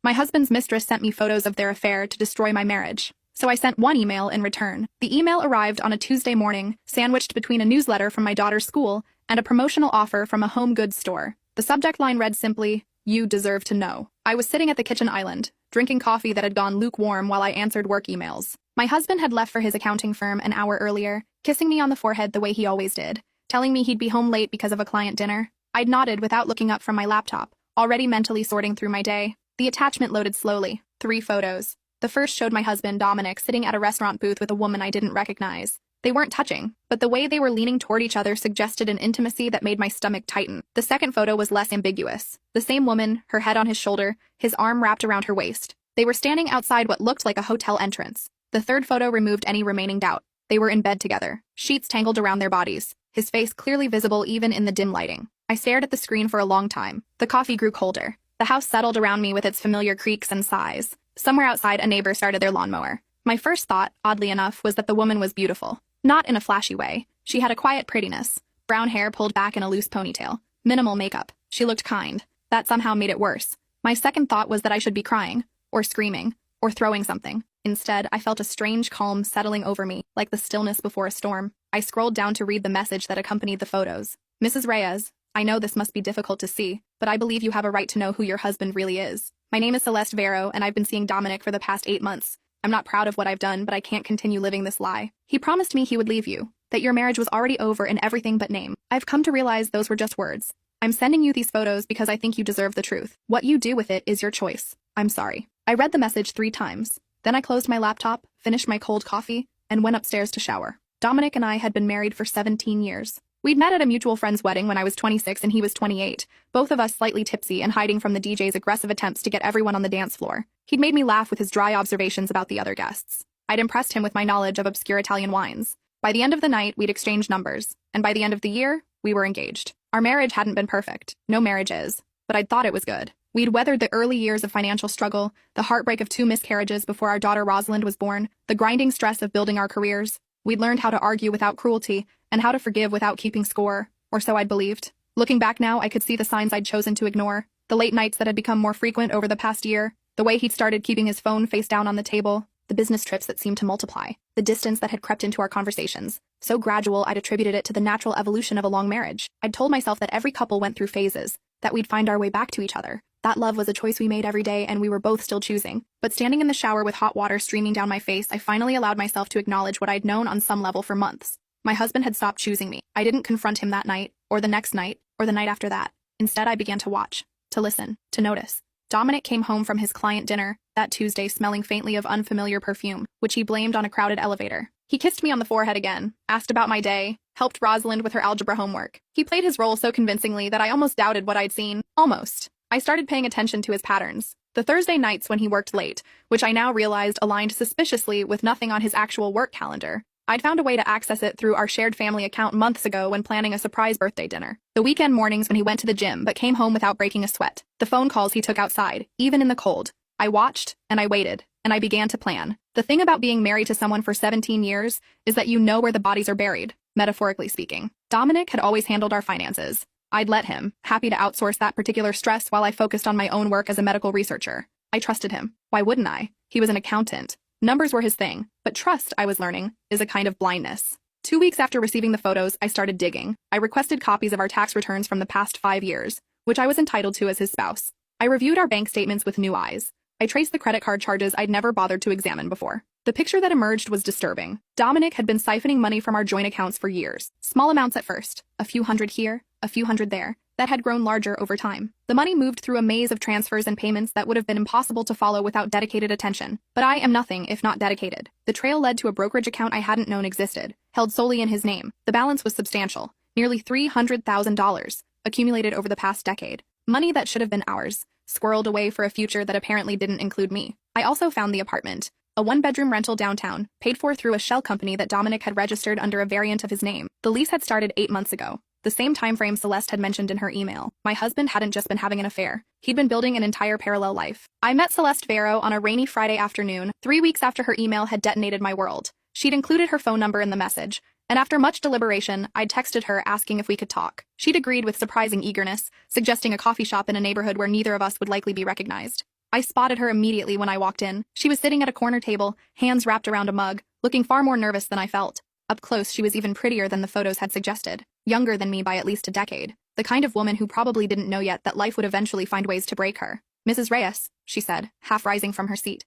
My husband's mistress sent me photos of their affair to destroy my marriage. So I sent one email in return. The email arrived on a Tuesday morning, sandwiched between a newsletter from my daughter's school and a promotional offer from a home goods store. The subject line read simply, "You deserve to know." I was sitting at the kitchen island, drinking coffee that had gone lukewarm while I answered work emails. My husband had left for his accounting firm an hour earlier, kissing me on the forehead the way he always did, telling me he'd be home late because of a client dinner. I'd nodded without looking up from my laptop, already mentally sorting through my day. The attachment loaded slowly. 3 photos. The first showed my husband, Dominic, sitting at a restaurant booth with a woman I didn't recognize. They weren't touching, but the way they were leaning toward each other suggested an intimacy that made my stomach tighten. The second photo was less ambiguous. The same woman, her head on his shoulder, his arm wrapped around her waist. They were standing outside what looked like a hotel entrance. The third photo removed any remaining doubt. They were in bed together, sheets tangled around their bodies, his face clearly visible even in the dim lighting. I stared at the screen for a long time. The coffee grew colder. The house settled around me with its familiar creaks and sighs. Somewhere outside, a neighbor started their lawnmower. My first thought, oddly enough, was that the woman was beautiful. Not in a flashy way. She had a quiet prettiness. Brown hair pulled back in a loose ponytail. Minimal makeup. She looked kind. That somehow made it worse. My second thought was that I should be crying, or screaming, or throwing something. Instead, I felt a strange calm settling over me, like the stillness before a storm. I scrolled down to read the message that accompanied the photos. "Mrs. Reyes, I know this must be difficult to see, but I believe you have a right to know who your husband really is. My name is Celeste Vero, and I've been seeing Dominic for the past 8 months. I'm not proud of what I've done, but I can't continue living this lie. He promised me he would leave you, that your marriage was already over in everything but name. I've come to realize those were just words. I'm sending you these photos because I think you deserve the truth. What you do with it is your choice. I'm sorry." I read the message 3 times. Then I closed my laptop, finished my cold coffee, and went upstairs to shower. Dominic and I had been married for 17 years. We'd met at a mutual friend's wedding when I was 26 and he was 28, both of us slightly tipsy and hiding from the DJ's aggressive attempts to get everyone on the dance floor. He'd made me laugh with his dry observations about the other guests. I'd impressed him with my knowledge of obscure Italian wines. By the end of the night, we'd exchanged numbers, and by the end of the year, we were engaged. Our marriage hadn't been perfect. No marriage is. But I'd thought it was good. We'd weathered the early years of financial struggle, the heartbreak of 2 miscarriages before our daughter Rosalind was born, the grinding stress of building our careers. We'd learned how to argue without cruelty, and how to forgive without keeping score. Or so I'd believed. Looking back now, I could see the signs I'd chosen to ignore. The late nights that had become more frequent over the past year, the way he'd started keeping his phone face down on the table, the business trips that seemed to multiply, the distance that had crept into our conversations. So gradual, I'd attributed it to the natural evolution of a long marriage. I'd told myself that every couple went through phases, that we'd find our way back to each other. That love was a choice we made every day, and we were both still choosing. But standing in the shower with hot water streaming down my face, I finally allowed myself to acknowledge what I'd known on some level for months. My husband had stopped choosing me. I didn't confront him that night, or the next night, or the night after that. Instead, I began to watch, to listen, to notice. Dominic came home from his client dinner that Tuesday smelling faintly of unfamiliar perfume, which he blamed on a crowded elevator. He kissed me on the forehead again, asked about my day, helped Rosalind with her algebra homework. He played his role so convincingly that I almost doubted what I'd seen. Almost. I started paying attention to his patterns. The Thursday nights when he worked late, which I now realized aligned suspiciously with nothing on his actual work calendar. I'd found a way to access it through our shared family account months ago when planning a surprise birthday dinner. The weekend mornings when he went to the gym but came home without breaking a sweat. The phone calls he took outside, even in the cold. I watched, and I waited, and I began to plan. The thing about being married to someone for 17 years is that you know where the bodies are buried, metaphorically speaking. Dominic had always handled our finances. I'd let him, happy to outsource that particular stress while I focused on my own work as a medical researcher. I trusted him. Why wouldn't I? He was an accountant. Numbers were his thing, but trust, I was learning, is a kind of blindness. 2 weeks after receiving the photos, I started digging. I requested copies of our tax returns from the past 5 years, which I was entitled to as his spouse. I reviewed our bank statements with new eyes. I traced the credit card charges I'd never bothered to examine before. The picture that emerged was disturbing. Dominic had been siphoning money from our joint accounts for years. Small amounts at first, a few hundred here, a few hundred there, that had grown larger over time. The money moved through a maze of transfers and payments that would have been impossible to follow without dedicated attention. But I am nothing if not dedicated. The trail led to a brokerage account I hadn't known existed, held solely in his name. The balance was substantial, nearly $300,000, accumulated over the past decade. Money that should have been ours, squirreled away for a future that apparently didn't include me. I also found the apartment, a 1-bedroom rental downtown, paid for through a shell company that Dominic had registered under a variant of his name. The lease had started 8 months ago. The same time frame Celeste had mentioned in her email. My husband hadn't just been having an affair. He'd been building an entire parallel life. I met Celeste Vero on a rainy Friday afternoon, 3 weeks after her email had detonated my world. She'd included her phone number in the message, and after much deliberation, I'd texted her asking if we could talk. She'd agreed with surprising eagerness, suggesting a coffee shop in a neighborhood where neither of us would likely be recognized. I spotted her immediately when I walked in. She was sitting at a corner table, hands wrapped around a mug, looking far more nervous than I felt. Up close, she was even prettier than the photos had suggested, younger than me by at least a decade. The kind of woman who probably didn't know yet that life would eventually find ways to break her. "Mrs. Reyes," she said, half rising from her seat.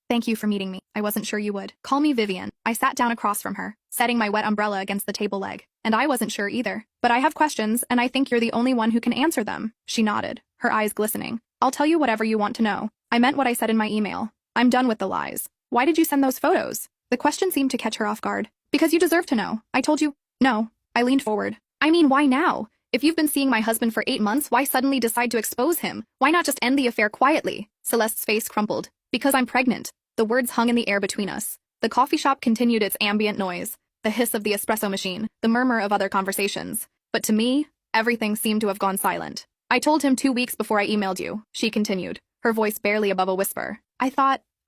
Thank you for meeting me. I wasn't sure you would. Call me Vivian." I sat down across from her, setting my wet umbrella against the table leg. "And I wasn't sure either. But I have questions, and I think you're the only one who can answer them." She nodded, her eyes glistening. "I'll tell you whatever you want to know. I meant what I said in my email. I'm done with the lies. Why did you send those photos?" The question seemed to catch her off guard. "Because you deserve to know. I told you." "No." I leaned forward. "I mean, why now? If you've been seeing my husband for 8 months, why suddenly decide to expose him? Why not just end the affair quietly?" Celeste's face crumpled. "Because I'm pregnant." The words hung in the air between us. The coffee shop continued its ambient noise, the hiss of the espresso machine, the murmur of other conversations. But to me, everything seemed to have gone silent. "I told him 2 weeks before I emailed you," she continued, her voice barely above a whisper. I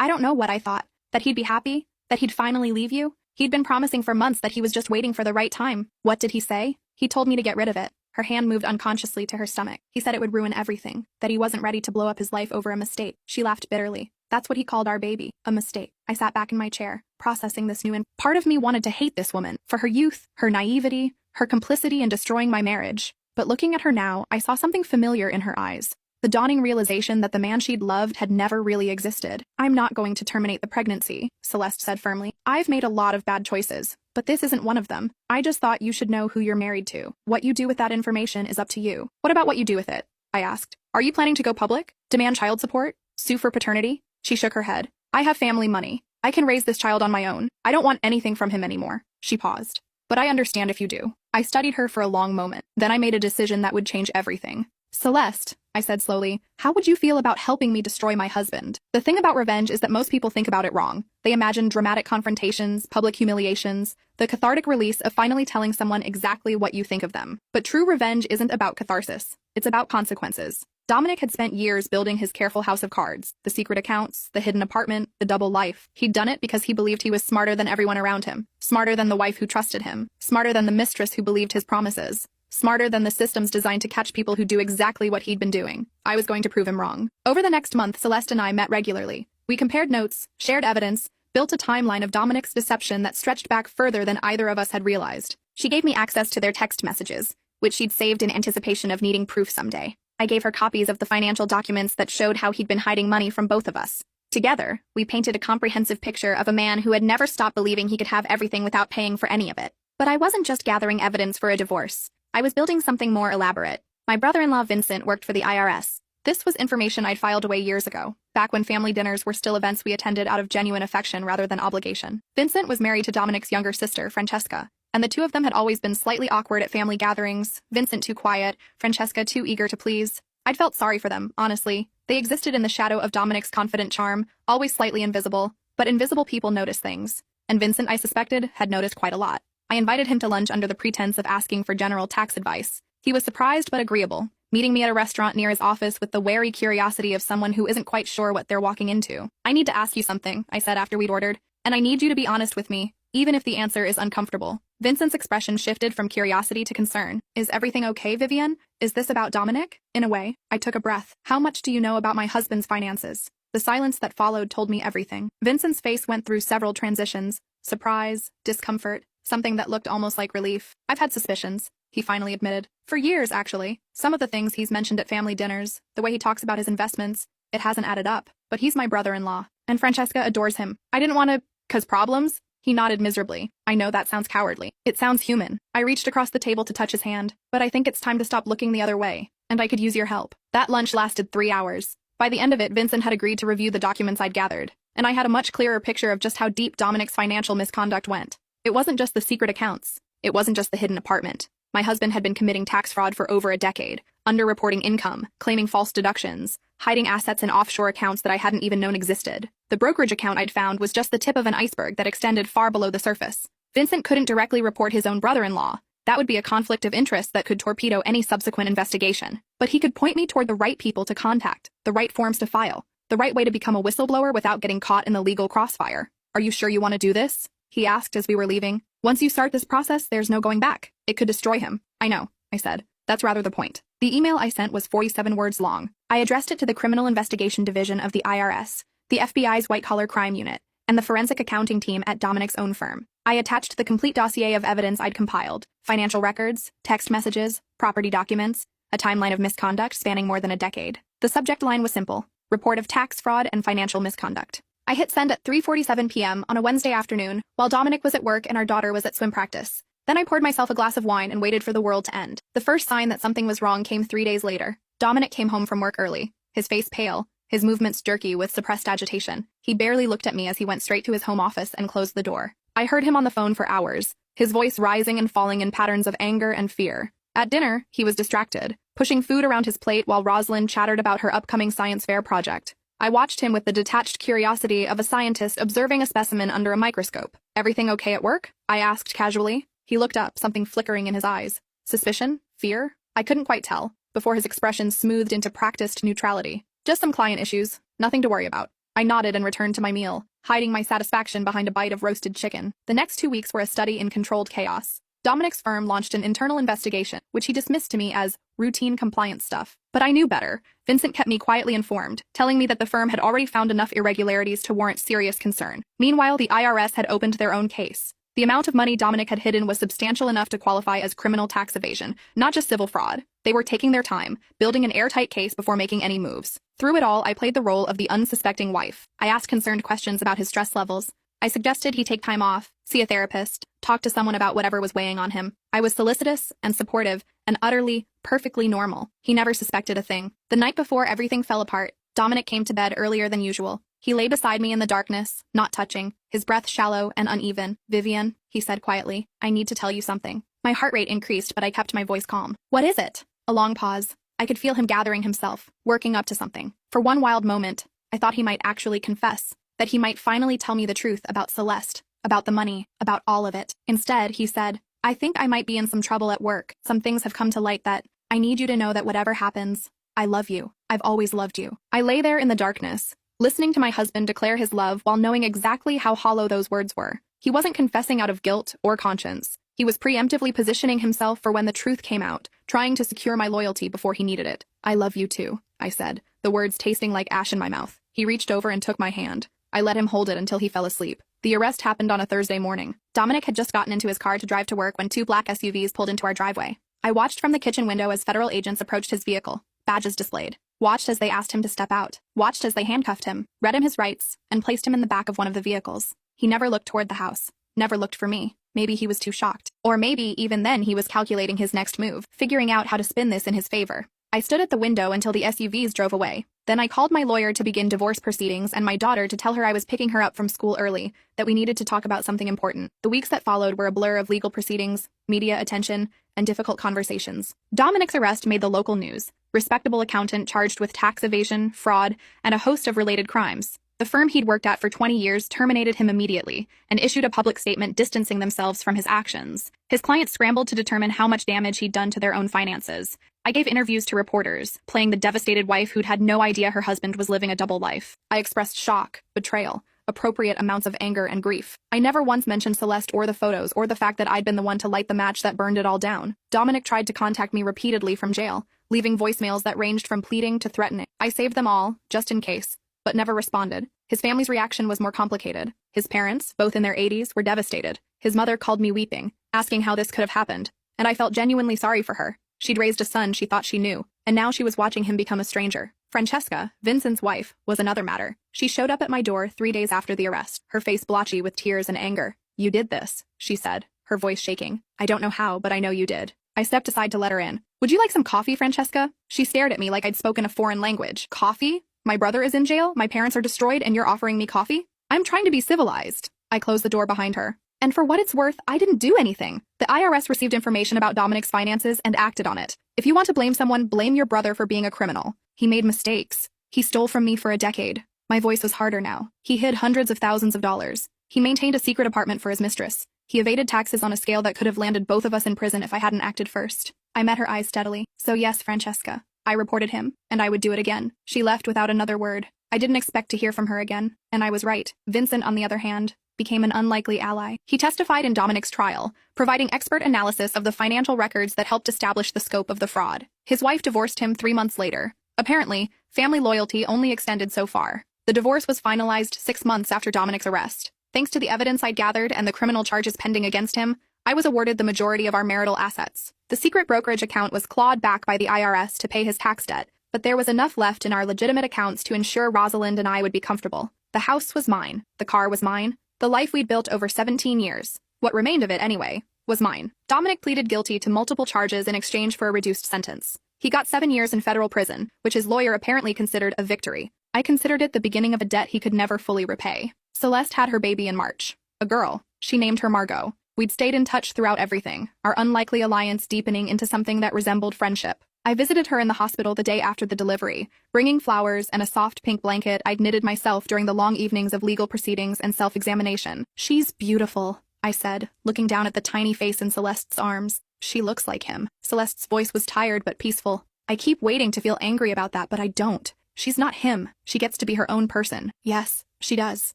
don't know what I thought. That he'd be happy? That he'd finally leave you? He'd been promising for months that he was just waiting for the right time. What did he say? He told me to get rid of it." Her hand moved unconsciously to her stomach. "He said it would ruin everything, that he wasn't ready to blow up his life over a mistake." She laughed bitterly. "That's what he called our baby, a mistake." I sat back in my chair, processing this new part of me wanted to hate this woman, for her youth, her naivety, her complicity in destroying my marriage. But looking at her now, I saw something familiar in her eyes. The dawning realization that the man she'd loved had never really existed. "I'm not going to terminate the pregnancy," Celeste said firmly. "I've made a lot of bad choices, but this isn't one of them. I just thought you should know who you're married to. What you do with that information is up to you." "What about what you do with it?" I asked. "Are you planning to go public? Demand child support? Sue for paternity?" She shook her head. "I have family money. I can raise this child on my own. I don't want anything from him anymore." She paused. "But I understand if you do." I studied her for a long moment. Then I made a decision that would change everything. "Celeste," I said slowly, "how would you feel about helping me destroy my husband?" The thing about revenge is that most people think about it wrong. They imagine dramatic confrontations, public humiliations, the cathartic release of finally telling someone exactly what you think of them. But true revenge isn't about catharsis. It's about consequences. Dominic had spent years building his careful house of cards, the secret accounts, the hidden apartment, the double life. He'd done it because he believed he was smarter than everyone around him, smarter than the wife who trusted him, smarter than the mistress who believed his promises, smarter than the systems designed to catch people who do exactly what he'd been doing. I was going to prove him wrong. Over the next month, Celeste and I met regularly. We compared notes, shared evidence, built a timeline of Dominic's deception that stretched back further than either of us had realized. She gave me access to their text messages, which she'd saved in anticipation of needing proof someday. I gave her copies of the financial documents that showed how he'd been hiding money from both of us. Together, we painted a comprehensive picture of a man who had never stopped believing he could have everything without paying for any of it. But I wasn't just gathering evidence for a divorce. I was building something more elaborate. My brother-in-law Vincent worked for the IRS. This was information I'd filed away years ago, back when family dinners were still events we attended out of genuine affection rather than obligation. Vincent was married to Dominic's younger sister, Francesca, and the two of them had always been slightly awkward at family gatherings, Vincent too quiet, Francesca too eager to please. I'd felt sorry for them, honestly. They existed in the shadow of Dominic's confident charm, always slightly invisible, but invisible people notice things. And Vincent, I suspected, had noticed quite a lot. I invited him to lunch under the pretense of asking for general tax advice. He was surprised but agreeable, meeting me at a restaurant near his office with the wary curiosity of someone who isn't quite sure what they're walking into. "I need to ask you something," I said after we'd ordered, "and I need you to be honest with me, even if the answer is uncomfortable." Vincent's expression shifted from curiosity to concern. "Is everything okay, Vivian? Is this about Dominic?" In a way, I took a breath. "How much do you know about my husband's finances?" The silence that followed told me everything. Vincent's face went through several transitions: surprise, discomfort, something that looked almost like relief. "I've had suspicions," he finally admitted. "For years, actually. Some of the things he's mentioned at family dinners, the way he talks about his investments, it hasn't added up. But he's my brother-in-law, and Francesca adores him. I didn't want to, 'cause problems?" He nodded miserably. "I know that sounds cowardly. It sounds human." I reached across the table to touch his hand. "But I think it's time to stop looking the other way, and I could use your help." That lunch lasted 3 hours. By the end of it, Vincent had agreed to review the documents I'd gathered, and I had a much clearer picture of just how deep Dominic's financial misconduct went. It wasn't just the secret accounts. It wasn't just the hidden apartment. My husband had been committing tax fraud for over a decade, underreporting income, claiming false deductions, hiding assets in offshore accounts that I hadn't even known existed. The brokerage account I'd found was just the tip of an iceberg that extended far below the surface. Vincent couldn't directly report his own brother-in-law. That would be a conflict of interest that could torpedo any subsequent investigation. But he could point me toward the right people to contact, the right forms to file, the right way to become a whistleblower without getting caught in the legal crossfire. "Are you sure you want to do this?" he asked as we were leaving. "Once you start this process, there's no going back. It could destroy him." "I know," I said. "That's rather the point." The email I sent was 47 words long. I addressed it to the Criminal Investigation Division of the IRS, the FBI's white-collar crime unit, and the forensic accounting team at Dominic's own firm. I attached the complete dossier of evidence I'd compiled: financial records, text messages, property documents, a timeline of misconduct spanning more than a decade. The subject line was simple: report of tax fraud and financial misconduct. I hit send at 3:47 p.m. on a Wednesday afternoon while Dominic was at work and our daughter was at swim practice. Then I poured myself a glass of wine and waited for the world to end. The first sign that something was wrong came 3 days later. Dominic came home from work early, his face pale, his movements jerky with suppressed agitation. He barely looked at me as he went straight to his home office and closed the door. I heard him on the phone for hours, his voice rising and falling in patterns of anger and fear. At dinner, he was distracted, pushing food around his plate while Rosalind chattered about her upcoming science fair project. I watched him with the detached curiosity of a scientist observing a specimen under a microscope. "Everything okay at work?" I asked casually. He looked up, something flickering in his eyes. Suspicion? Fear? I couldn't quite tell, before his expression smoothed into practiced neutrality. "Just some client issues. Nothing to worry about." I nodded and returned to my meal, hiding my satisfaction behind a bite of roasted chicken. The next 2 weeks were a study in controlled chaos. Dominic's firm launched an internal investigation, which he dismissed to me as routine compliance stuff. But I knew better. Vincent kept me quietly informed, telling me that the firm had already found enough irregularities to warrant serious concern. Meanwhile, the IRS had opened their own case. The amount of money Dominic had hidden was substantial enough to qualify as criminal tax evasion, not just civil fraud. They were taking their time, building an airtight case before making any moves. Through it all, I played the role of the unsuspecting wife. I asked concerned questions about his stress levels. I suggested he take time off, see a therapist, talk to someone about whatever was weighing on him. I was solicitous and supportive and utterly, perfectly normal. He never suspected a thing. The night before everything fell apart, Dominic came to bed earlier than usual. He lay beside me in the darkness, not touching, his breath shallow and uneven. "Vivian," he said quietly, "I need to tell you something." My heart rate increased, but I kept my voice calm. "What is it?" A long pause. I could feel him gathering himself, working up to something. For one wild moment, I thought he might actually confess, that he might finally tell me the truth about Celeste, about the money, about all of it. Instead, he said, "I think I might be in some trouble at work. Some things have come to light that I need you to know that whatever happens, I love you. I've always loved you." I lay there in the darkness, listening to my husband declare his love while knowing exactly how hollow those words were. He wasn't confessing out of guilt or conscience. He was preemptively positioning himself for when the truth came out, trying to secure my loyalty before he needed it. "I love you too," I said, the words tasting like ash in my mouth. He reached over and took my hand. I let him hold it until he fell asleep. The arrest happened on a Thursday morning. Dominic had just gotten into his car to drive to work when 2 black SUVs pulled into our driveway. I watched from the kitchen window as federal agents approached his vehicle, badges displayed. Watched as they asked him to step out. Watched as they handcuffed him, read him his rights, and placed him in the back of one of the vehicles. He never looked toward the house. Never looked for me. Maybe he was too shocked. Or maybe, even then, he was calculating his next move, figuring out how to spin this in his favor. I stood at the window until the SUVs drove away. Then I called my lawyer to begin divorce proceedings and my daughter to tell her I was picking her up from school early, that we needed to talk about something important. The weeks that followed were a blur of legal proceedings, media attention, and difficult conversations. Dominic's arrest made the local news. Respectable accountant charged with tax evasion, fraud, and a host of related crimes. The firm he'd worked at for 20 years terminated him immediately and issued a public statement distancing themselves from his actions. His clients scrambled to determine how much damage he'd done to their own finances. I gave interviews to reporters, playing the devastated wife who'd had no idea her husband was living a double life. I expressed shock, betrayal, appropriate amounts of anger and grief. I never once mentioned Celeste or the photos or the fact that I'd been the one to light the match that burned it all down. Dominic tried to contact me repeatedly from jail, leaving voicemails that ranged from pleading to threatening. I saved them all, just in case, but never responded. His family's reaction was more complicated. His parents, both in their 80s, were devastated. His mother called me weeping, asking how this could have happened, and I felt genuinely sorry for her. She'd raised a son she thought she knew, and now she was watching him become a stranger. Francesca, Vincent's wife, was another matter. She showed up at my door 3 days after the arrest, her face blotchy with tears and anger. "You did this," she said, her voice shaking. "I don't know how, but I know you did." I stepped aside to let her in. "Would you like some coffee, Francesca?" She stared at me like I'd spoken a foreign language. "Coffee? My brother is in jail, my parents are destroyed, and you're offering me coffee? I'm trying to be civilized." I closed the door behind her. And for what it's worth, I didn't do anything. The IRS received information about Dominic's finances and acted on it. If you want to blame someone, blame your brother for being a criminal. He made mistakes. He stole from me for a decade. My voice was harder now. He hid hundreds of thousands of dollars. He maintained a secret apartment for his mistress. He evaded taxes on a scale that could have landed both of us in prison if I hadn't acted first. I met her eyes steadily. "So yes, Francesca," I reported him, and I would do it again. She left without another word. I didn't expect to hear from her again, and I was right. Vincent, on the other hand, became an unlikely ally. He testified in Dominic's trial, providing expert analysis of the financial records that helped establish the scope of the fraud. His wife divorced him 3 months later. Apparently, family loyalty only extended so far. The divorce was finalized 6 months after Dominic's arrest. Thanks to the evidence I'd gathered and the criminal charges pending against him, I was awarded the majority of our marital assets. The secret brokerage account was clawed back by the IRS to pay his tax debt, but there was enough left in our legitimate accounts to ensure Rosalind and I would be comfortable. The house was mine. The car was mine. The life we'd built over 17 years, what remained of it anyway, was mine. Dominic pleaded guilty to multiple charges in exchange for a reduced sentence. He got 7 years in federal prison, which his lawyer apparently considered a victory. I considered it the beginning of a debt he could never fully repay. Celeste had her baby in March. A girl. She named her Margot. We'd stayed in touch throughout everything, our unlikely alliance deepening into something that resembled friendship. I visited her in the hospital the day after the delivery, bringing flowers and a soft pink blanket I'd knitted myself during the long evenings of legal proceedings and self-examination. "She's beautiful," I said, looking down at the tiny face in Celeste's arms. "She looks like him." Celeste's voice was tired but peaceful. "I keep waiting to feel angry about that, but I don't. She's not him. She gets to be her own person." "Yes, she does."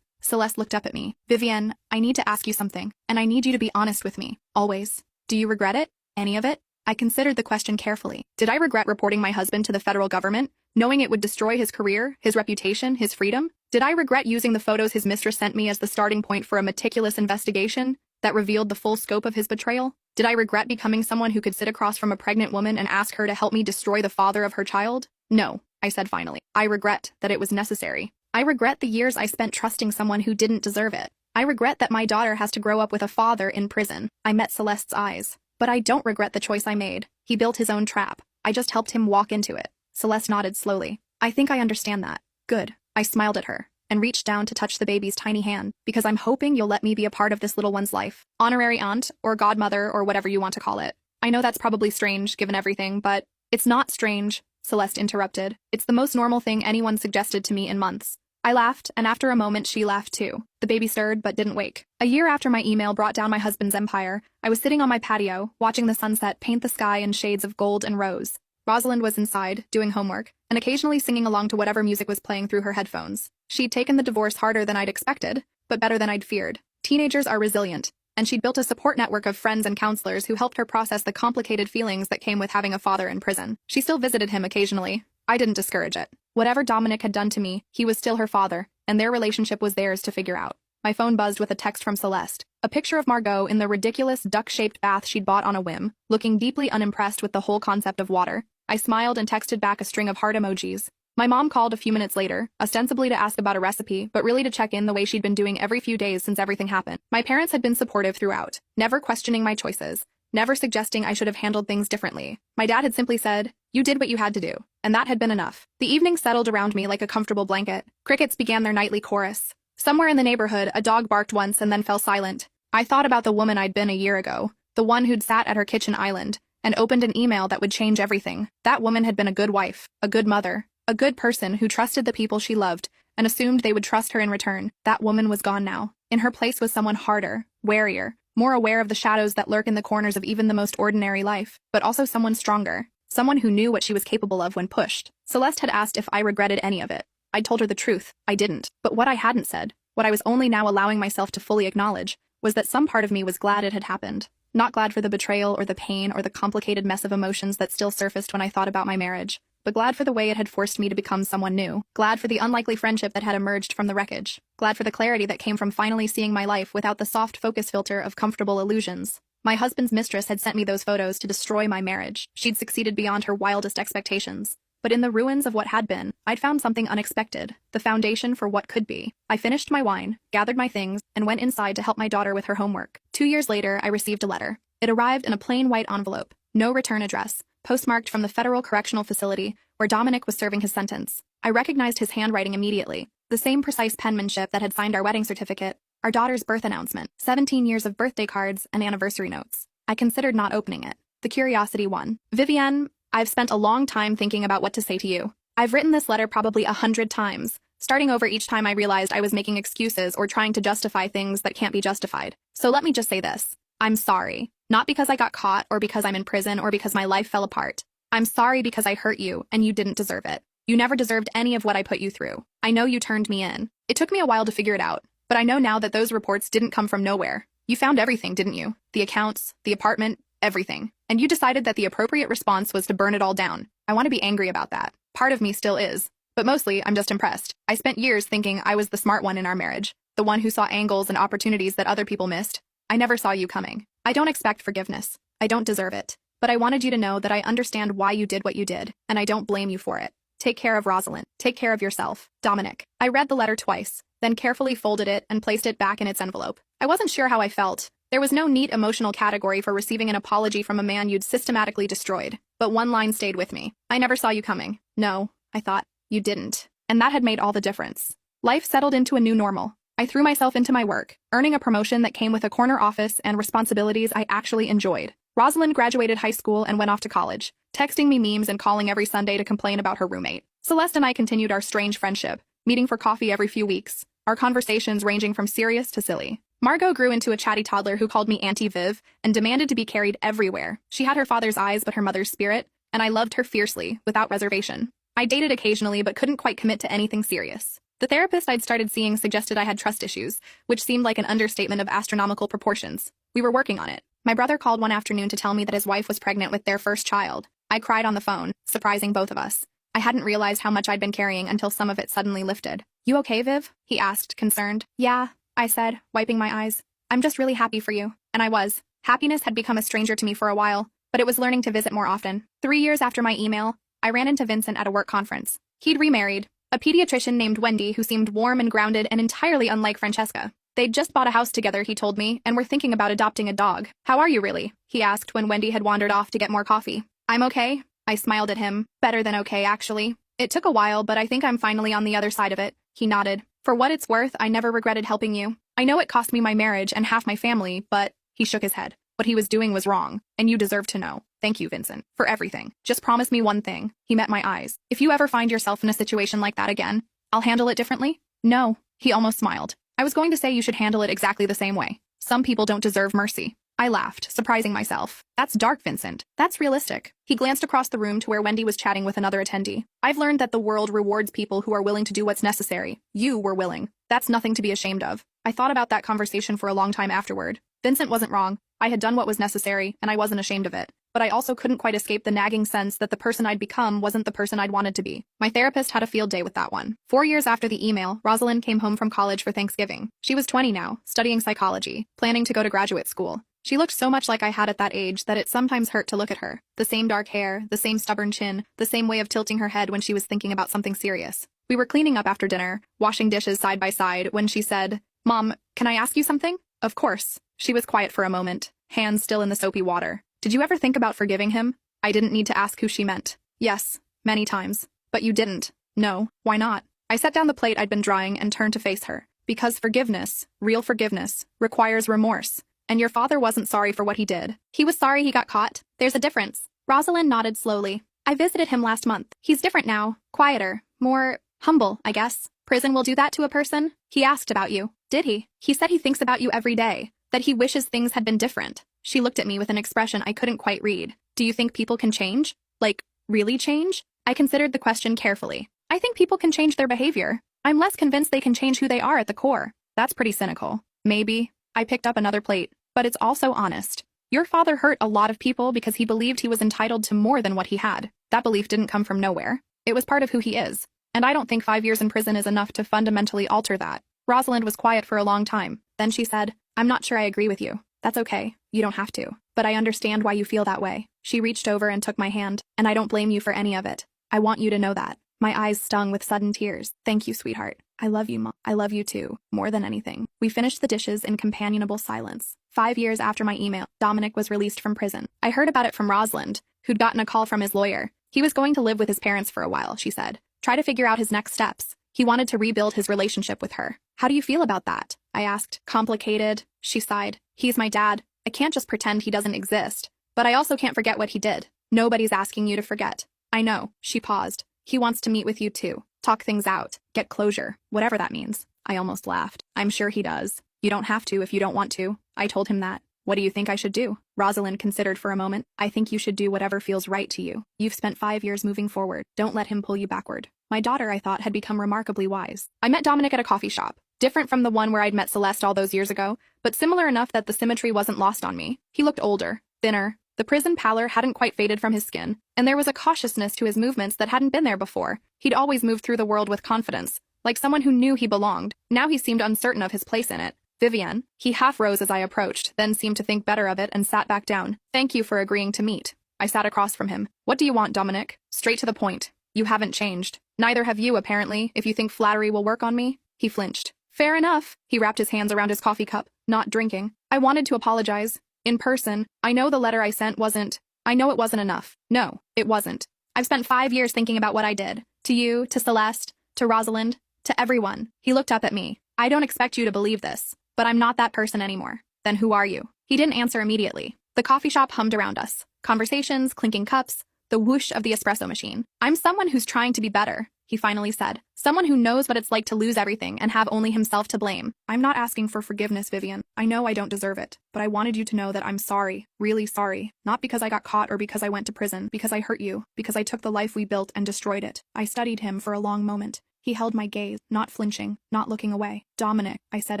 Celeste looked up at me. "Vivienne, I need to ask you something, and I need you to be honest with me. Always. Do you regret it? Any of it?" I considered the question carefully. Did I regret reporting my husband to the federal government, knowing it would destroy his career, his reputation, his freedom? Did I regret using the photos his mistress sent me as the starting point for a meticulous investigation that revealed the full scope of his betrayal? Did I regret becoming someone who could sit across from a pregnant woman and ask her to help me destroy the father of her child? No, I said finally. I regret that it was necessary. I regret the years I spent trusting someone who didn't deserve it. I regret that my daughter has to grow up with a father in prison. I met Celeste's eyes. But I don't regret the choice I made. He built his own trap. I just helped him walk into it. Celeste nodded slowly. "I think I understand that." "Good." I smiled at her and reached down to touch the baby's tiny hand, "because I'm hoping you'll let me be a part of this little one's life. Honorary aunt, or godmother, or whatever you want to call it. I know that's probably strange, given everything, but..." "It's not strange," Celeste interrupted. "It's the most normal thing anyone suggested to me in months." I laughed, and after a moment she laughed too. The baby stirred but didn't wake. A year after my email brought down my husband's empire, I was sitting on my patio, watching the sunset paint the sky in shades of gold and rose. Rosalind was inside, doing homework, and occasionally singing along to whatever music was playing through her headphones. She'd taken the divorce harder than I'd expected, but better than I'd feared. Teenagers are resilient, and she'd built a support network of friends and counselors who helped her process the complicated feelings that came with having a father in prison. She still visited him occasionally. I didn't discourage it. Whatever Dominic had done to me, he was still her father, and their relationship was theirs to figure out. My phone buzzed with a text from Celeste. A picture of Margot in the ridiculous duck-shaped bath she'd bought on a whim, looking deeply unimpressed with the whole concept of water. I smiled and texted back a string of heart emojis. My mom called a few minutes later, ostensibly to ask about a recipe, but really to check in the way she'd been doing every few days since everything happened. My parents had been supportive throughout, never questioning my choices, never suggesting I should have handled things differently. My dad had simply said, "You did what you had to do," and that had been enough. The evening settled around me like a comfortable blanket. Crickets began their nightly chorus. Somewhere in the neighborhood, a dog barked once and then fell silent. I thought about the woman I'd been a year ago, the one who'd sat at her kitchen island and opened an email that would change everything. That woman had been a good wife, a good mother, a good person who trusted the people she loved and assumed they would trust her in return. That woman was gone now. In her place was someone harder, warier, more aware of the shadows that lurk in the corners of even the most ordinary life, but also someone stronger, someone who knew what she was capable of when pushed. Celeste had asked if I regretted any of it. I'd told her the truth. I didn't. But what I hadn't said, what I was only now allowing myself to fully acknowledge, was that some part of me was glad it had happened. Not glad for the betrayal or the pain or the complicated mess of emotions that still surfaced when I thought about my marriage, but glad for the way it had forced me to become someone new. Glad for the unlikely friendship that had emerged from the wreckage. Glad for the clarity that came from finally seeing my life without the soft focus filter of comfortable illusions. My husband's mistress had sent me those photos to destroy my marriage. She'd succeeded beyond her wildest expectations. But in the ruins of what had been, I'd found something unexpected, the foundation for what could be. I finished my wine, gathered my things, and went inside to help my daughter with her homework. 2 years later, I received a letter. It arrived in a plain white envelope, no return address, postmarked from the Federal Correctional Facility where Dominic was serving his sentence. I recognized his handwriting immediately, the same precise penmanship that had signed our wedding certificate, our daughter's birth announcement, 17 years of birthday cards and anniversary notes. I considered not opening it. The curiosity won. "Vivienne, I've spent a long time thinking about what to say to you. I've written this letter probably 100 times, starting over each time I realized I was making excuses or trying to justify things that can't be justified. So let me just say this. I'm sorry. Not because I got caught or because I'm in prison or because my life fell apart. I'm sorry because I hurt you and you didn't deserve it. You never deserved any of what I put you through. I know you turned me in. It took me a while to figure it out, but I know now that those reports didn't come from nowhere. You found everything, didn't you? The accounts, the apartment, everything. And you decided that the appropriate response was to burn it all down. I want to be angry about that. Part of me still is. But mostly, I'm just impressed. I spent years thinking I was the smart one in our marriage, the one who saw angles and opportunities that other people missed. I never saw you coming. I don't expect forgiveness. I don't deserve it. But I wanted you to know that I understand why you did what you did, and I don't blame you for it. Take care of Rosalind. Take care of yourself. Dominic. I read the letter twice, then carefully folded it and placed it back in its envelope. I wasn't sure how I felt. There was no neat emotional category for receiving an apology from a man you'd systematically destroyed. But one line stayed with me. I never saw you coming. No, I thought. You didn't. And that had made all the difference. Life settled into a new normal. I threw myself into my work, earning a promotion that came with a corner office and responsibilities I actually enjoyed. Rosalind graduated high school and went off to college, texting me memes and calling every Sunday to complain about her roommate. Celeste and I continued our strange friendship, meeting for coffee every few weeks, our conversations ranging from serious to silly. Margot grew into a chatty toddler who called me Auntie Viv and demanded to be carried everywhere. She had her father's eyes but her mother's spirit, and I loved her fiercely, without reservation. I dated occasionally but couldn't quite commit to anything serious. The therapist I'd started seeing suggested I had trust issues, which seemed like an understatement of astronomical proportions. We were working on it. My brother called one afternoon to tell me that his wife was pregnant with their first child. I cried on the phone, surprising both of us. I hadn't realized how much I'd been carrying until some of it suddenly lifted. You okay, Viv? He asked, concerned. Yeah, I said, wiping my eyes. I'm just really happy for you. And I was. Happiness had become a stranger to me for a while, but it was learning to visit more often. 3 years after my email, I ran into Vincent at a work conference. He'd remarried. A pediatrician named Wendy who seemed warm and grounded and entirely unlike Francesca. They'd just bought a house together, he told me, and were thinking about adopting a dog. How are you really? He asked when Wendy had wandered off to get more coffee. I'm okay. I smiled at him. Better than okay, actually. It took a while, but I think I'm finally on the other side of it. He nodded. For what it's worth, I never regretted helping you. I know it cost me my marriage and half my family, but he shook his head. What he was doing was wrong, and you deserve to know. Thank you, Vincent, for everything. Just promise me one thing. He met my eyes. If you ever find yourself in a situation like that again, I'll handle it differently? No. He almost smiled. I was going to say you should handle it exactly the same way. Some people don't deserve mercy. I laughed, surprising myself. That's dark, Vincent. That's realistic. He glanced across the room to where Wendy was chatting with another attendee. I've learned that the world rewards people who are willing to do what's necessary. You were willing. That's nothing to be ashamed of. I thought about that conversation for a long time afterward. Vincent wasn't wrong. I had done what was necessary, and I wasn't ashamed of it. But I also couldn't quite escape the nagging sense that the person I'd become wasn't the person I'd wanted to be. My therapist had a field day with that one. 4 years after the email, Rosalind came home from college for Thanksgiving. She was 20 now, studying psychology, planning to go to graduate school. She looked so much like I had at that age that it sometimes hurt to look at her. The same dark hair, the same stubborn chin, the same way of tilting her head when she was thinking about something serious. We were cleaning up after dinner, washing dishes side by side, when she said, Mom, can I ask you something? Of course. She was quiet for a moment, hands still in the soapy water. Did you ever think about forgiving him? I didn't need to ask who she meant. Yes, many times. But you didn't. No, why not? I set down the plate I'd been drying and turned to face her. Because forgiveness, real forgiveness, requires remorse. And your father wasn't sorry for what he did. He was sorry he got caught. There's a difference. Rosalind nodded slowly. I visited him last month. He's different now. Quieter. More humble, I guess. Prison will do that to a person? He asked about you. Did he? He said he thinks about you every day. That he wishes things had been different. She looked at me with an expression I couldn't quite read. Do you think people can change? Like, really change? I considered the question carefully. I think people can change their behavior. I'm less convinced they can change who they are at the core. That's pretty cynical. Maybe. I picked up another plate. But it's also honest. Your father hurt a lot of people because he believed he was entitled to more than what he had. That belief didn't come from nowhere. It was part of who he is. And I don't think 5 years in prison is enough to fundamentally alter that. Rosalind was quiet for a long time. Then she said, I'm not sure I agree with you. That's okay. You don't have to. But I understand why you feel that way. She reached over and took my hand, and I don't blame you for any of it. I want you to know that. My eyes stung with sudden tears. Thank you, sweetheart. I love you, Mom. I love you too, more than anything. We finished the dishes in companionable silence. 5 years after my email, Dominic was released from prison. I heard about it from Rosalind, who'd gotten a call from his lawyer. He was going to live with his parents for a while, she said. Try to figure out his next steps. He wanted to rebuild his relationship with her. How do you feel about that? I asked. Complicated. She sighed. He's my dad. I can't just pretend he doesn't exist. But I also can't forget what he did. Nobody's asking you to forget. I know. She paused. He wants to meet with you too. Talk things out. Get closure. Whatever that means. I almost laughed. I'm sure he does. You don't have to if you don't want to. I told him that. What do you think I should do? Rosalind considered for a moment. I think you should do whatever feels right to you. You've spent 5 years moving forward. Don't let him pull you backward. My daughter, I thought, had become remarkably wise. I met Dominic at a coffee shop. Different from the one where I'd met Celeste all those years ago, but similar enough that the symmetry wasn't lost on me. He looked older, thinner. The The prison pallor hadn't quite faded from his skin, and there was a cautiousness to his movements that hadn't been there before. He'd always moved through the world with confidence, like someone who knew he belonged. Now he seemed uncertain of his place in it. Vivienne. He half rose as I approached, then seemed to think better of it and sat back down. Thank you for agreeing to meet. I sat across from him. What do you want, Dominic? Straight to the point. You haven't changed. Neither have you, apparently, if you think flattery will work on me. He flinched. Fair enough. He wrapped his hands around his coffee cup, not drinking. I wanted to apologize. In person. I know the letter I sent wasn't. I know it wasn't enough. No, it wasn't. I've spent 5 years thinking about what I did. To you, to Celeste, to Rosalind, to everyone. He looked up at me. I don't expect you to believe this, but I'm not that person anymore. Then who are you? He didn't answer immediately. The coffee shop hummed around us. Conversations, clinking cups, the whoosh of the espresso machine. I'm someone who's trying to be better, he finally said. Someone who knows what it's like to lose everything and have only himself to blame. I'm not asking for forgiveness, Vivienne. I know I don't deserve it, but I wanted you to know that I'm sorry, really sorry. Not because I got caught or because I went to prison, because I hurt you, because I took the life we built and destroyed it. I studied him for a long moment. He held my gaze, not flinching, not looking away. Dominic, I said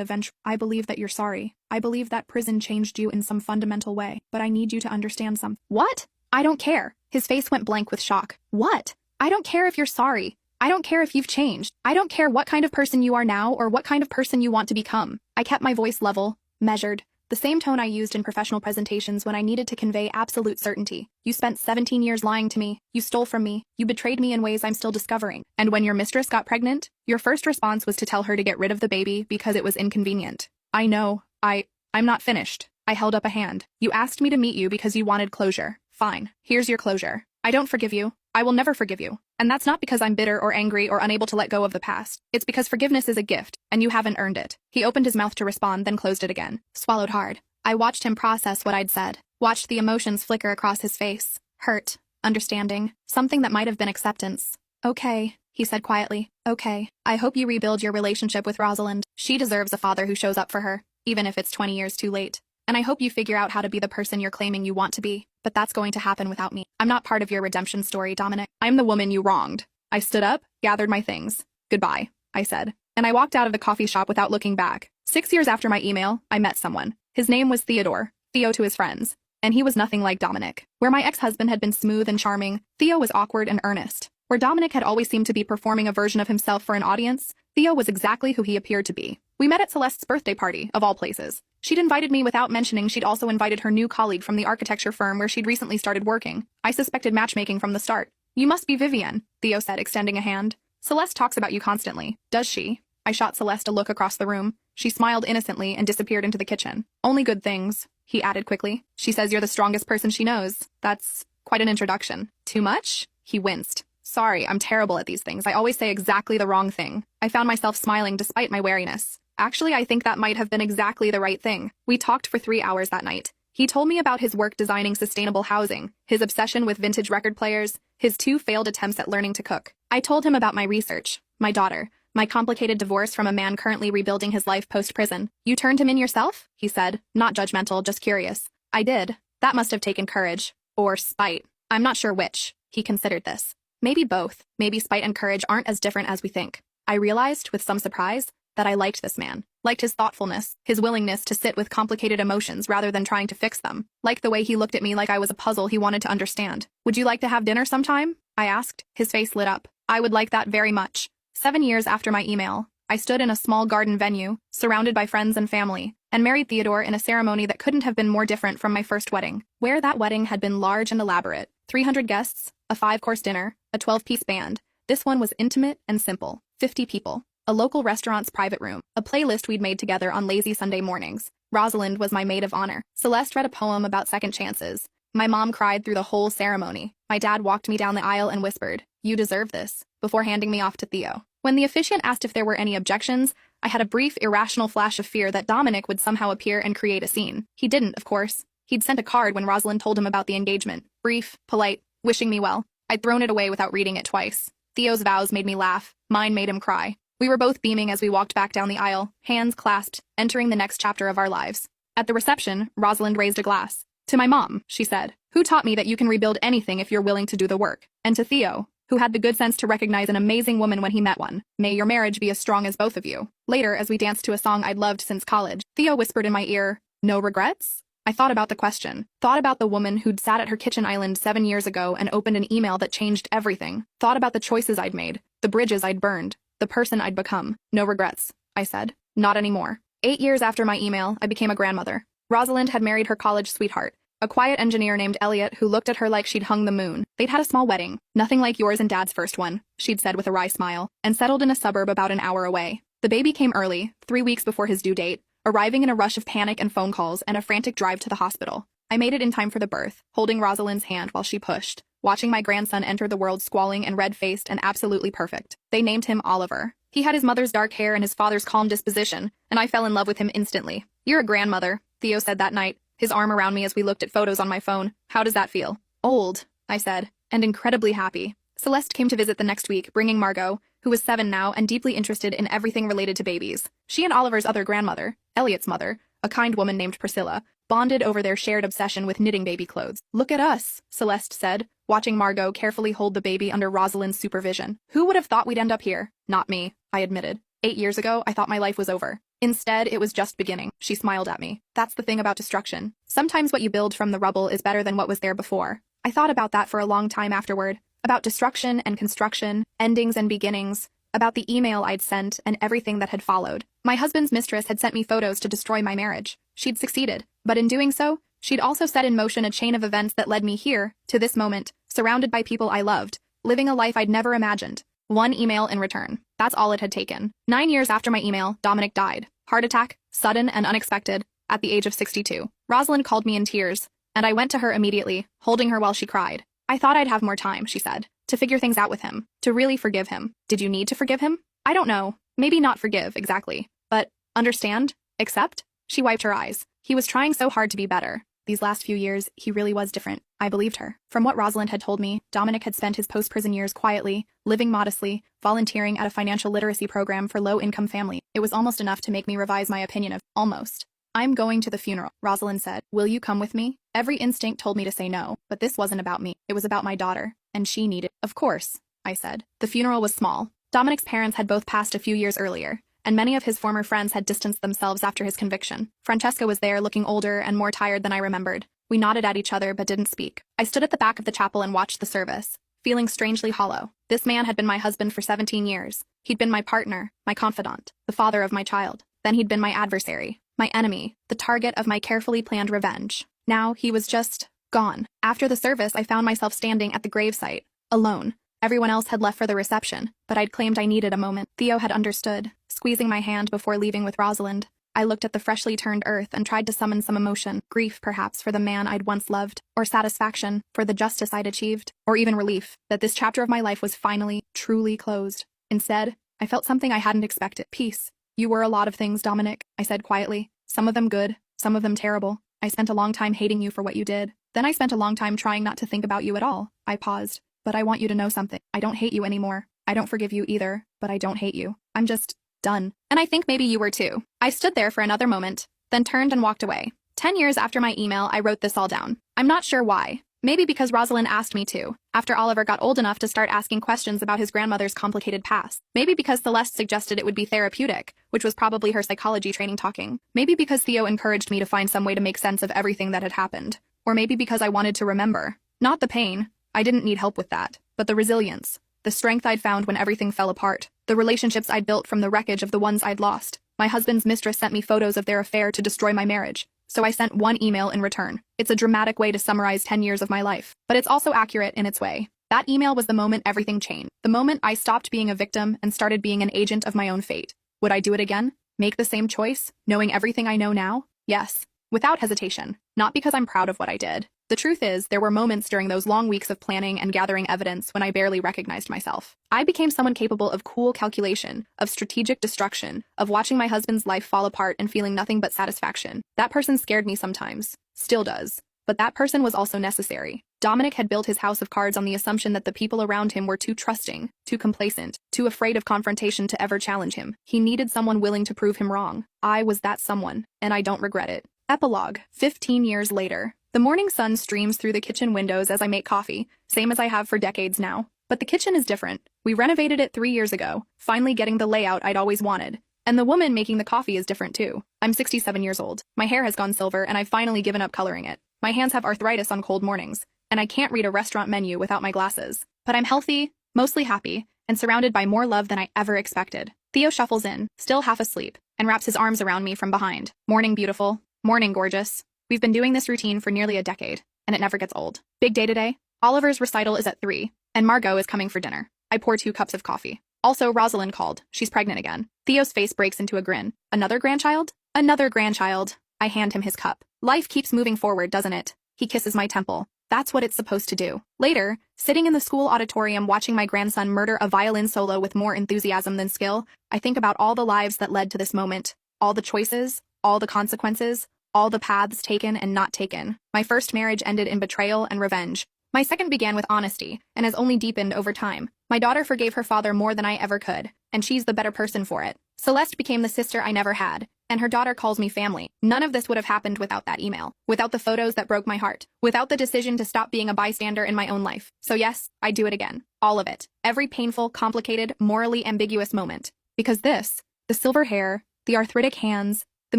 eventually, I believe that you're sorry. I believe that prison changed you in some fundamental way, but I need you to understand something. What? I don't care. His face went blank with shock. What? I don't care if you're sorry. I don't care if you've changed. I don't care what kind of person you are now or what kind of person you want to become. I kept my voice level, measured, the same tone I used in professional presentations when I needed to convey absolute certainty. You spent 17 years lying to me. You stole from me. You betrayed me in ways I'm still discovering. And when your mistress got pregnant, your first response was to tell her to get rid of the baby because it was inconvenient. I know. I'm not finished. I held up a hand. You asked me to meet you because you wanted closure. Fine. Here's your closure. I don't forgive you. I will never forgive you. And that's not because I'm bitter or angry or unable to let go of the past. It's because forgiveness is a gift, and you haven't earned it. He opened his mouth to respond, then closed it again. Swallowed hard. I watched him process what I'd said. Watched the emotions flicker across his face. Hurt. Understanding. Something that might have been acceptance. Okay, he said quietly. Okay. I hope you rebuild your relationship with Rosalind. She deserves a father who shows up for her, even if it's 20 years too late. And I hope you figure out how to be the person you're claiming you want to be. But that's going to happen without me. I'm not part of your redemption story, Dominic. I'm the woman you wronged. I stood up, gathered my things. Goodbye, I said. And I walked out of the coffee shop without looking back. 6 years after my email, I met someone. His name was Theodore. Theo to his friends. And he was nothing like Dominic. Where my ex-husband had been smooth and charming, Theo was awkward and earnest. Where Dominic had always seemed to be performing a version of himself for an audience, Theo was exactly who he appeared to be. We met at Celeste's birthday party, of all places. She'd invited me without mentioning she'd also invited her new colleague from the architecture firm where she'd recently started working. I suspected matchmaking from the start. You must be Vivienne, Theo said, extending a hand. Celeste talks about you constantly. Does she? I shot Celeste a look across the room. She smiled innocently and disappeared into the kitchen. Only good things, he added quickly. She says you're the strongest person she knows. That's quite an introduction. Too much? He winced. Sorry, I'm terrible at these things. I always say exactly the wrong thing. I found myself smiling despite my wariness. Actually, I think that might have been exactly the right thing. We talked for 3 hours that night. He told me about his work designing sustainable housing, his obsession with vintage record players, his 2 failed attempts at learning to cook. I told him about my research, my daughter, my complicated divorce from a man currently rebuilding his life post-prison. You turned him in yourself? He said, not judgmental, just curious. I did. That must have taken courage. Or spite. I'm not sure which. He considered this. Maybe both. Maybe spite and courage aren't as different as we think. I realized, with some surprise, that I liked this man. Liked his thoughtfulness, his willingness to sit with complicated emotions rather than trying to fix them. Liked the way he looked at me like I was a puzzle he wanted to understand. Would you like to have dinner sometime? I asked. His face lit up. I would like that very much. 7 years after my email, I stood in a small garden venue, surrounded by friends and family, and married Theodore in a ceremony that couldn't have been more different from my first wedding. Where that wedding had been large and elaborate, 300 guests, a 5-course dinner, a 12-piece band, this one was intimate and simple. 50 people. A local restaurant's private room, a playlist we'd made together on lazy Sunday mornings. Rosalind was my maid of honor. Celeste read a poem about second chances. My mom cried through the whole ceremony. My dad walked me down the aisle and whispered, "You deserve this," before handing me off to Theo. When the officiant asked if there were any objections, I had a brief, irrational flash of fear that Dominic would somehow appear and create a scene. He didn't, of course. He'd sent a card when Rosalind told him about the engagement. Brief, polite, wishing me well. I'd thrown it away without reading it twice. Theo's vows made me laugh. Mine made him cry. We were both beaming as we walked back down the aisle, hands clasped, entering the next chapter of our lives. At the reception, Rosalind raised a glass. To my mom, she said, who taught me that you can rebuild anything if you're willing to do the work. And to Theo, who had the good sense to recognize an amazing woman when he met one. May your marriage be as strong as both of you. Later, as we danced to a song I'd loved since college, Theo whispered in my ear, "No regrets?" I thought about the question. Thought about the woman who'd sat at her kitchen island 7 years ago and opened an email that changed everything. Thought about the choices I'd made, the bridges I'd burned, the person I'd become. No regrets, I said. Not anymore. 8 years after my email, I became a grandmother. Rosalind had married her college sweetheart, a quiet engineer named Elliot who looked at her like she'd hung the moon. They'd had a small wedding, nothing like yours and Dad's first one, she'd said with a wry smile, and settled in a suburb about an hour away. The baby came early, 3 weeks before his due date, arriving in a rush of panic and phone calls and a frantic drive to the hospital. I made it in time for the birth, holding Rosalind's hand while she pushed, watching my grandson enter the world squalling and red-faced and absolutely perfect. They named him Oliver. He had his mother's dark hair and his father's calm disposition, and I fell in love with him instantly. "You're a grandmother," Theo said that night, his arm around me as we looked at photos on my phone. "How does that feel?" "Old," I said, "and incredibly happy." Celeste came to visit the next week, bringing Margot, who was 7 now and deeply interested in everything related to babies. She and Oliver's other grandmother, Elliot's mother, a kind woman named Priscilla, bonded over their shared obsession with knitting baby clothes. "Look at us," Celeste said, watching Margot carefully hold the baby under Rosalind's supervision. "Who would have thought we'd end up here?" "Not me," I admitted. 8 years ago, I thought my life was over. Instead, it was just beginning. She smiled at me. "That's the thing about destruction. Sometimes what you build from the rubble is better than what was there before." I thought about that for a long time afterward. About destruction and construction, endings and beginnings, about the email I'd sent and everything that had followed. My husband's mistress had sent me photos to destroy my marriage. She'd succeeded, but in doing so, she'd also set in motion a chain of events that led me here, to this moment, surrounded by people I loved, living a life I'd never imagined. One email in return. That's all it had taken. 9 years after my email, Dominic died. Heart attack, sudden and unexpected, at the age of 62. Rosalind called me in tears, and I went to her immediately, holding her while she cried. "I thought I'd have more time," she said, "to figure things out with him, to really forgive him." "Did you need to forgive him?" "I don't know. Maybe not forgive, exactly. But understand? Accept?" She wiped her eyes. He was trying so hard to be better. These last few years, he really was different. I believed her. From what Rosalind had told me, Dominic had spent his post-prison years quietly, living modestly, volunteering at a financial literacy program for low-income families. It was almost enough to make me revise my opinion of almost. "I'm going to the funeral," Rosalind said. "Will you come with me?" Every instinct told me to say no, but this wasn't about me. It was about my daughter, and she needed. "Of course," I said. The funeral was small. Dominic's parents had both passed a few years earlier, and many of his former friends had distanced themselves after his conviction. Francesca was there, looking older and more tired than I remembered. We nodded at each other but didn't speak. I stood at the back of the chapel and watched the service, feeling strangely hollow. This man had been my husband for 17 years. He'd been my partner, my confidant, the father of my child. Then he'd been my adversary, my enemy, the target of my carefully planned revenge. Now he was just gone. After the service, I found myself standing at the gravesite, alone. Everyone else had left for the reception, but I'd claimed I needed a moment. Theo had understood, squeezing my hand before leaving with Rosalind. I looked at the freshly turned earth and tried to summon some emotion, grief perhaps for the man I'd once loved, or satisfaction for the justice I'd achieved, or even relief that this chapter of my life was finally, truly closed. Instead, I felt something I hadn't expected. Peace. "You were a lot of things, Dominic," I said quietly. "Some of them good, some of them terrible. I spent a long time hating you for what you did. Then I spent a long time trying not to think about you at all." I paused. "But I want you to know something. I don't hate you anymore. I don't forgive you either, but I don't hate you. I'm just done. And I think maybe you were too." I stood there for another moment, then turned and walked away. 10 years after my email, I wrote this all down. I'm not sure why. Maybe because Rosalind asked me to, after Oliver got old enough to start asking questions about his grandmother's complicated past. Maybe because Celeste suggested it would be therapeutic, which was probably her psychology training talking. Maybe because Theo encouraged me to find some way to make sense of everything that had happened. Or maybe because I wanted to remember. Not the pain. I didn't need help with that. But the resilience. The strength I'd found when everything fell apart. The relationships I'd built from the wreckage of the ones I'd lost. My husband's mistress sent me photos of their affair to destroy my marriage. So I sent one email in return. It's a dramatic way to summarize 10 years of my life. But it's also accurate in its way. That email was the moment everything changed. The moment I stopped being a victim and started being an agent of my own fate. Would I do it again? Make the same choice, knowing everything I know now? Yes. Without hesitation. Not because I'm proud of what I did. The truth is, there were moments during those long weeks of planning and gathering evidence when I barely recognized myself. I became someone capable of cool calculation, of strategic destruction, of watching my husband's life fall apart and feeling nothing but satisfaction. That person scared me sometimes. Still does. But that person was also necessary. Dominic had built his house of cards on the assumption that the people around him were too trusting, too complacent, too afraid of confrontation to ever challenge him. He needed someone willing to prove him wrong. I was that someone, and I don't regret it. Epilogue. 15 years later. The morning sun streams through the kitchen windows as I make coffee, same as I have for decades now. But the kitchen is different. We renovated it 3 years ago, finally getting the layout I'd always wanted. And the woman making the coffee is different too. I'm 67 years old. My hair has gone silver and I've finally given up coloring it. My hands have arthritis on cold mornings, and I can't read a restaurant menu without my glasses. But I'm healthy, mostly happy, and surrounded by more love than I ever expected. Theo shuffles in, still half asleep, and wraps his arms around me from behind. Morning, beautiful. Morning, gorgeous. We've been doing this routine for nearly a decade, and it never gets old. Big day today. Oliver's recital is at 3, and Margot is coming for dinner. I pour 2 cups of coffee. Also, Rosalind called. She's pregnant again. Theo's face breaks into a grin. Another grandchild? Another grandchild. I hand him his cup. Life keeps moving forward, doesn't it? He kisses my temple. That's what it's supposed to do. Later, sitting in the school auditorium watching my grandson murder a violin solo with more enthusiasm than skill, I think about all the lives that led to this moment, all the choices, all the consequences, all the paths taken and not taken. My first marriage ended in betrayal and revenge. My second began with honesty and has only deepened over time. My daughter forgave her father more than I ever could, and she's the better person for it. Celeste became the sister I never had, and her daughter calls me family. None of this would have happened without that email, without the photos that broke my heart, without the decision to stop being a bystander in my own life. So yes, I do it again. All of it. Every painful, complicated, morally ambiguous moment. Because this, the silver hair, the arthritic hands, the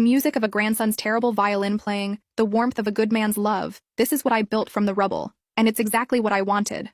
music of a grandson's terrible violin playing, the warmth of a good man's love, this is what I built from the rubble. And it's exactly what I wanted.